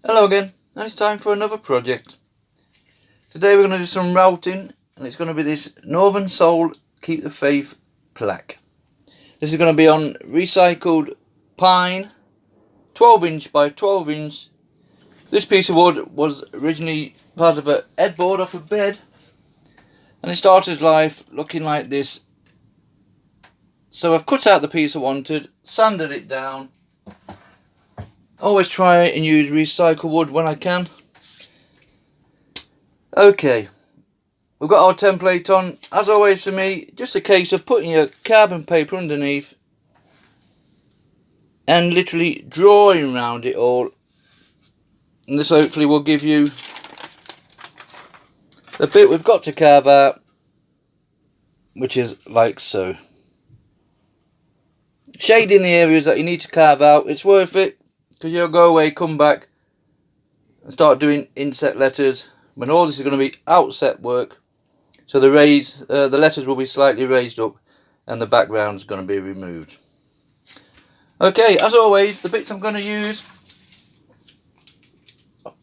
Hello again, and it's time for another project. Today we're going to do some routing, and it's going to be this Northern Soul Keep the Faith plaque. This is going to be on recycled pine, 12 inch by 12 inch. This piece of wood was originally part of a headboard off a bed, and it started life looking like this. So I've cut out the piece I wanted, sanded it down. Always try and use recycled wood when I can. Okay, we've got our template on. As always for me, just a case of putting your carbon paper underneath and literally drawing around it all. And this hopefully will give you the bit we've got to carve out, which is like so. Shading the areas that you need to carve out, it's worth it, because you'll go away, come back and start doing inset letters when all this is going to be outset work. So the letters will be slightly raised up and the background is going to be removed. Okay, as always, the bits I'm going to use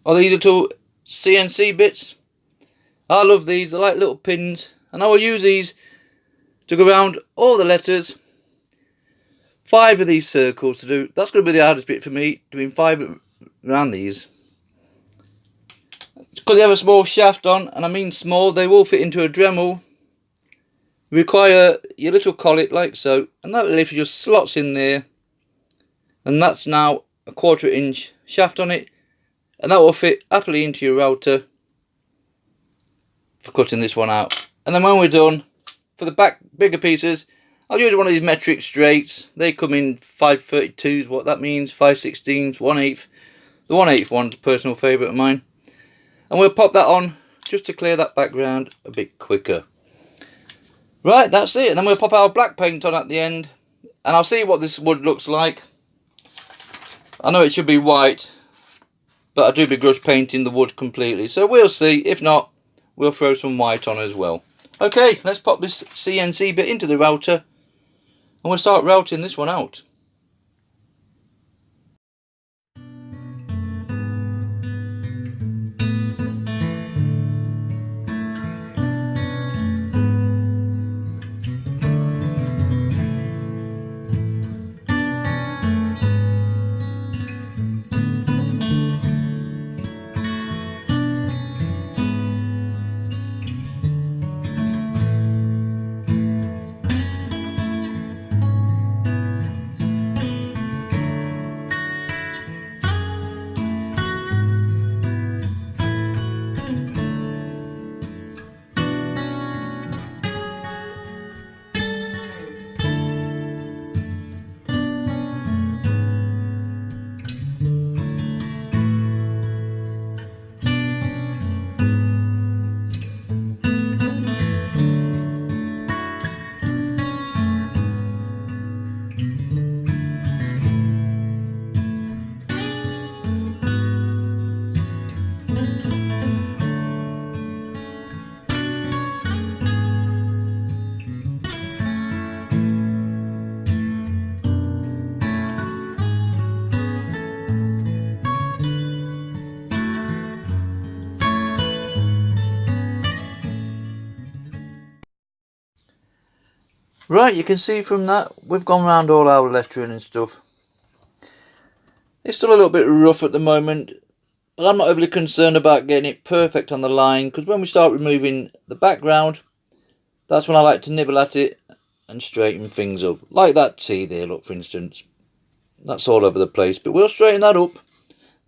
are these little CNC bits. I love these, they're like little pins, and I will use these to go around all the letters. 5 of these circles to do. That's going to be the hardest bit for me, doing 5 around these. Because they have a small shaft on, and I mean small, they will fit into a Dremel. Require your little collet like so, and that literally just slots in there. And that's now a 1/4 inch shaft on it, and that will fit happily into your router for cutting this one out. And then when we're done, for the back bigger pieces, I'll use one of these metric straights. They come in 5/32s, what that means, 5/16s, 1/8. The 1/8 one's a personal favourite of mine. And we'll pop that on just to clear that background a bit quicker. Right, that's it. And then we'll pop our black paint on at the end. And I'll see what this wood looks like. I know it should be white, but I do begrudge painting the wood completely. So we'll see. If not, we'll throw some white on as well. Okay, let's pop this CNC bit into the router. And we'll start routing this one out. Right, you can see from that, we've gone around all our lettering and stuff. It's still a little bit rough at the moment, but I'm not overly concerned about getting it perfect on the line, because when we start removing the background, that's when I like to nibble at it and straighten things up. Like that T there, look, for instance. That's all over the place, but we'll straighten that up.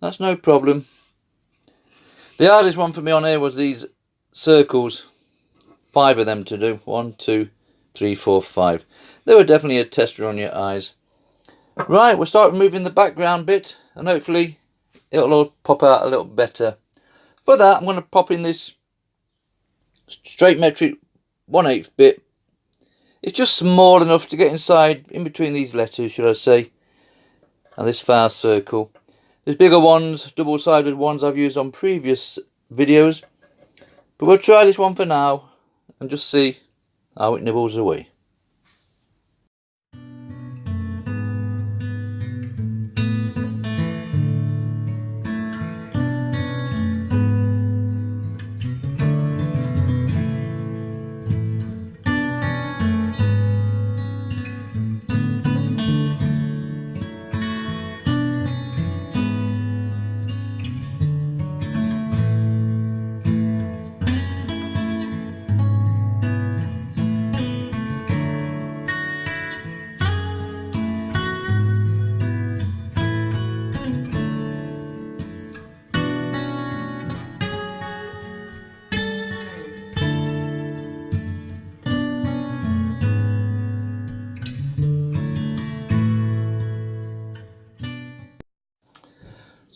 That's no problem. The hardest one for me on here was these circles. 5 of them to do. 1, 2, 3, 4, 5. They were definitely a tester on your eyes. Right, we'll start removing the background bit, and hopefully it'll all pop out a little better. For that, I'm going to pop in this straight metric 1/8 bit. It's just small enough to get inside, in between these letters, should I say, and this far circle. There's bigger ones, double-sided ones I've used on previous videos, but we'll try this one for now and just see how it nibbles away.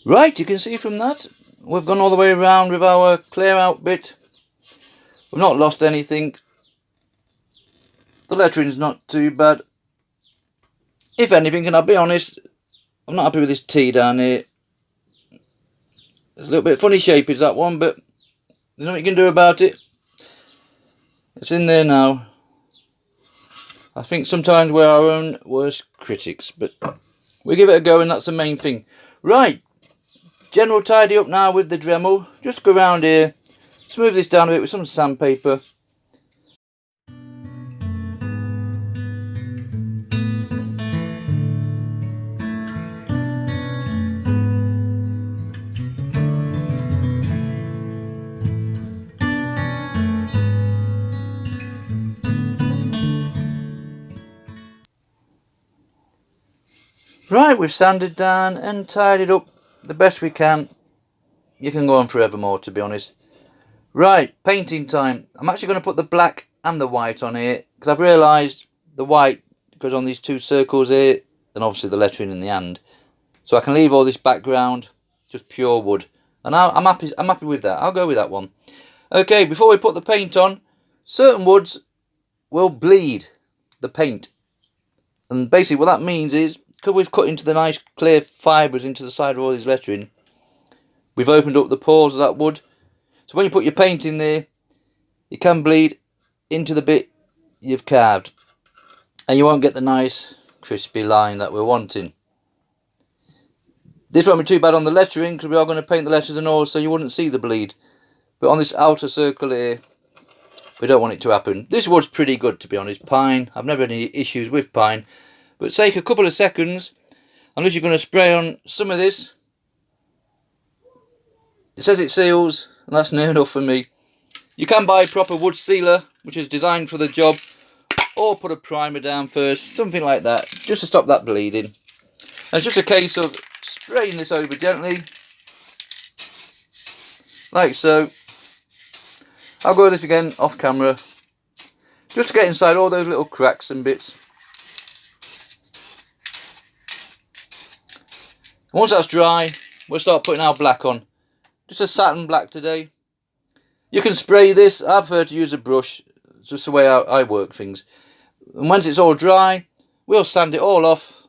Right, you can see from that, we've gone all the way around with our clear out bit. We've not lost anything. The lettering's not too bad. If anything, and I'll be honest, I'm not happy with this T down here. It's a little bit funny shape is that one, but you know what you can do about it. It's in there now. I think sometimes we're our own worst critics, but we give it a go and that's the main thing. Right, general tidy up now with the Dremel. Just go around here, smooth this down a bit with some sandpaper. Right, we've sanded down and tidied up the best we can. You can go on forevermore, to be honest. Right, painting time. I'm actually going to put the black and the white on here because I've realised the white goes on these two circles here and obviously the lettering in the hand. So I can leave all this background just pure wood, and I'm happy with that. I'll go with that one. Okay, before we put the paint on, certain woods will bleed the paint, and basically what that means is, because we've cut into the nice clear fibres into the side of all this lettering, we've opened up the pores of that wood. So when you put your paint in there, it can bleed into the bit you've carved, and you won't get the nice crispy line that we're wanting. This won't be too bad on the lettering because we are going to paint the letters and all, so you wouldn't see the bleed. But on this outer circle here, we don't want it to happen. This wood's pretty good, to be honest. Pine. I've never had any issues with pine. But take a couple of seconds. Unless you're going to spray on some of this. It says it seals, and that's near enough for me. You can buy a proper wood sealer, which is designed for the job. Or put a primer down first. Something like that. Just to stop that bleeding. And it's just a case of spraying this over gently. Like so. I'll go with this again off camera. Just to get inside all those little cracks and bits. Once that's dry, we'll start putting our black on. Just a satin black today. You can spray this. I prefer to use a brush. It's just the way I work things. And once it's all dry, we'll sand it all off,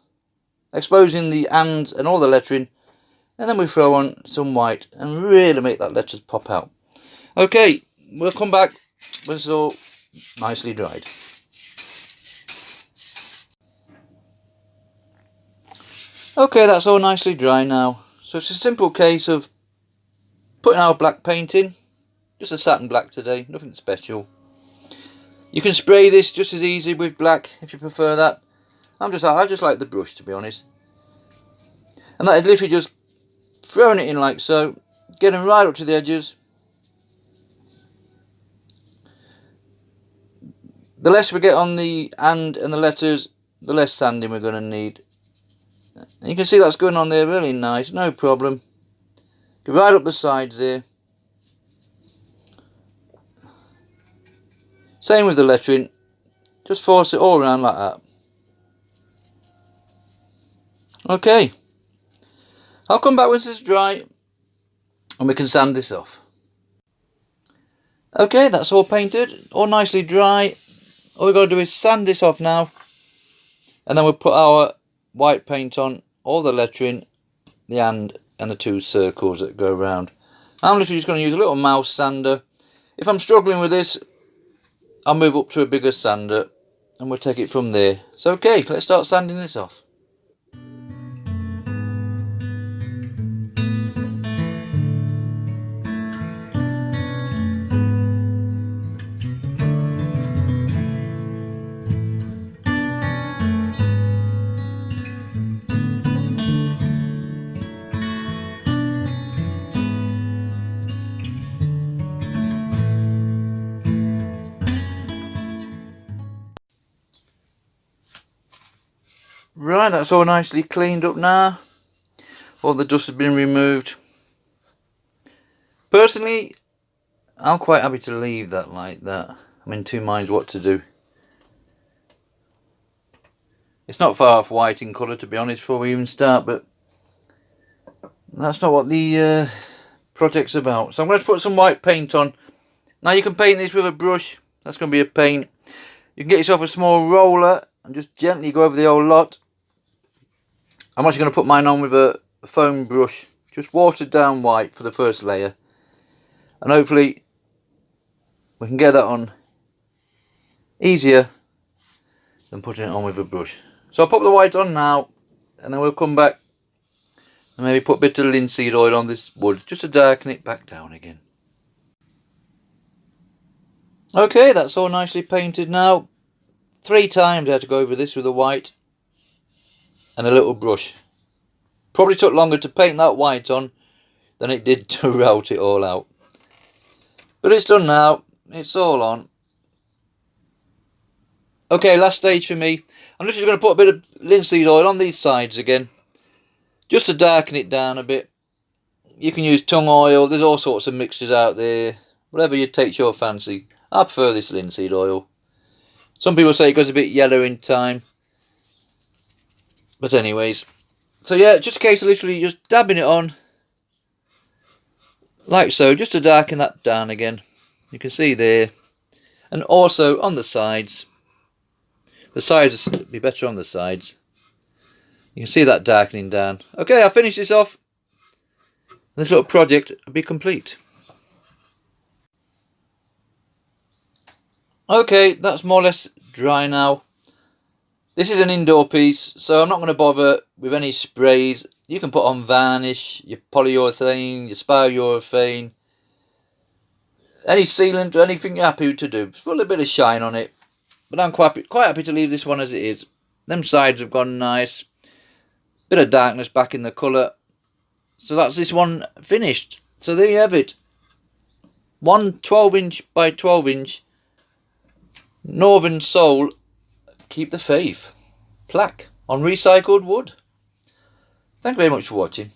exposing the hands and all the lettering. And then we throw on some white and really make that letters pop out. Okay, we'll come back when it's all nicely dried. Okay, that's all nicely dry now. So it's a simple case of putting our black paint in. Just a satin black today, nothing special. You can spray this just as easy with black if you prefer that. I just like the brush, to be honest. And that is literally just throwing it in like so, getting right up to the edges. The less we get on the hand and the letters, the less sanding we're going to need. And you can see that's going on there really nice, no problem. Go right up the sides there. Same with the lettering, just force it all around like that. Okay, I'll come back when this is dry and we can sand this off. Okay, that's all painted, all nicely dry. All we've got to do is sand this off now, and then we'll put our white paint on, all the lettering, the hand and the two circles that go around. I'm literally just going to use a little mouse sander. If I'm struggling with this, I'll move up to a bigger sander and we'll take it from there. So okay, let's start sanding this off. Right, that's all nicely cleaned up now. All the dust has been removed. Personally, I'm quite happy to leave that like that. I'm in two minds what to do. It's not far off white in colour, to be honest, before we even start, but That's not what the project's about. So I'm going to put some white paint on. Now you can paint this with a brush. That's going to be a pain. You can get yourself a small roller and just gently go over the whole lot. I'm actually going to put mine on with a foam brush. Just watered down white for the first layer. And hopefully we can get that on easier than putting it on with a brush. So I'll pop the white on now, and then we'll come back and maybe put a bit of linseed oil on this wood just to darken it back down again. Okay, that's all nicely painted now. 3 times I had to go over this with a white and a little brush. Probably took longer to paint that white on than it did to route it all out. But it's done now. It's all on. Okay, last stage for me. I'm just going to put a bit of linseed oil on these sides again, just to darken it down a bit. You can use tung oil. There's all sorts of mixtures out there. Whatever you takes your fancy. I prefer this linseed oil. Some people say it goes a bit yellow in time. But anyways. So yeah, just a case of literally just dabbing it on. Like so, just to darken that down again. You can see there. And also on the sides. The sides will be better on the sides. You can see that darkening down. Okay, I'll finish this off. This little project will be complete. Okay, that's more or less dry now. This is an indoor piece, so I'm not going to bother with any sprays. You can put on varnish, your polyurethane, your spirurethane, any sealant or anything you're happy to do. Just put a bit of shine on it. But I'm quite happy to leave this one as it is. Them sides have gone nice. Bit of darkness back in the colour. So that's this one finished. So there you have it. One 12-inch by 12-inch Northern Soul Keep the Faith plaque on recycled wood. Thank you very much for watching.